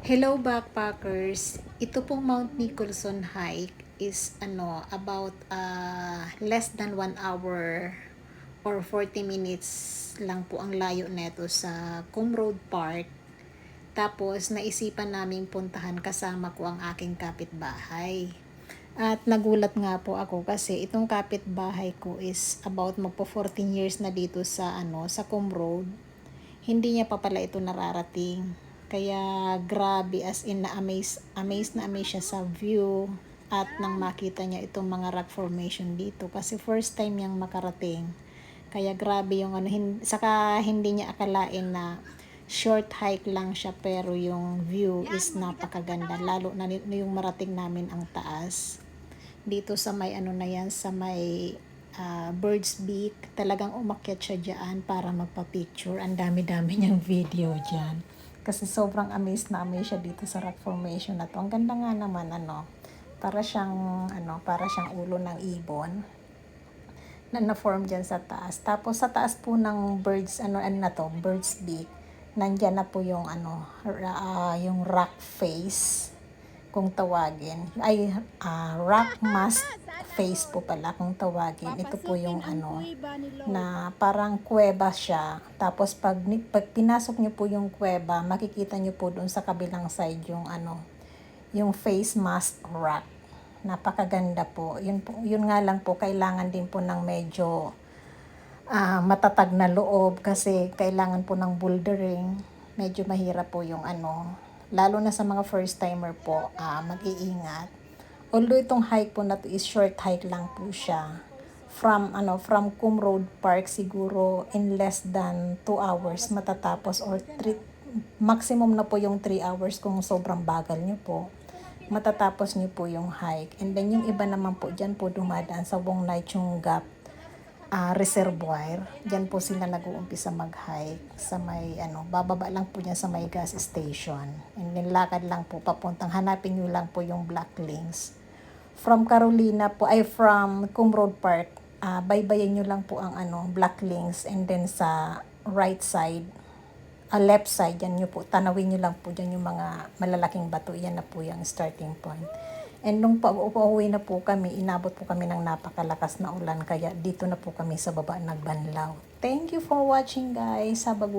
Hello backpackers! Ito pong Mount Nicholson hike is about less than 1 hour or 40 minutes lang po ang layo neto sa Coombe Road Park. Tapos naisipan naming puntahan kasama ko ang aking kapitbahay. At nagulat nga po ako kasi itong kapitbahay ko is about magpo 14 years na dito sa sa Coombe Road. Hindi niya pa pala ito nararating. Kaya grabe, as in na amaze siya sa view at nang makita niya itong mga rock formation dito kasi first time niyang makarating. Kaya grabe yung saka hindi niya akalain na short hike lang siya pero yung view is napakaganda lalo na yung marating namin ang taas. Dito sa may na yan, sa may Bird's Beak, talagang umakyat siya dyan para magpa-picture. Ang dami-dami niyang video dyan. Kasi sobrang amazed na amazed siya dito sa rock formation na to. Ang ganda nga naman, para siyang ulo ng ibon na na-form dyan sa taas. Tapos sa taas po ng Bird's Beak, nandyan na po yung yung rock face kung tawagin. Rock mask face po pala kung tawagin. Ito po yung na parang kuweba siya. Tapos pag pinasok niyo po yung kuweba, makikita niyo po doon sa kabilang side yung face mask rock. Napakaganda po. Yun nga lang po, kailangan din po ng medyo matatag na loob kasi kailangan po ng bouldering. Medyo mahirap po yung lalo na sa mga first timer po, mag-iingat. Although itong hike po na to is short hike lang po siya. From Coombe Road Park siguro in less than 2 hours matatapos or 3, maximum na po yung 3 hours kung sobrang bagal niyo po. Matatapos niyo po yung hike. And then yung iba naman po dyan po dumadaan sa Wong Nai Chung Gap reservoir. Diyan po sila nag-uumpisa mag-hike sa may bababa lang po niya sa may gas station. And then lakad lang po papuntang, hanapin niyo lang po yung Black Links. From Coombe Road Park, baybayin niyo lang po ang Black Links, and then sa right side, left side, yan niyo po, tanawin niyo lang po diyan yung mga malalaking bato, yan na po yung starting point. And nung pauwi na po kami, inabot po kami ng napakalakas na ulan, kaya dito na po kami sa baba nagbanlaw. Thank you for watching guys. Have a good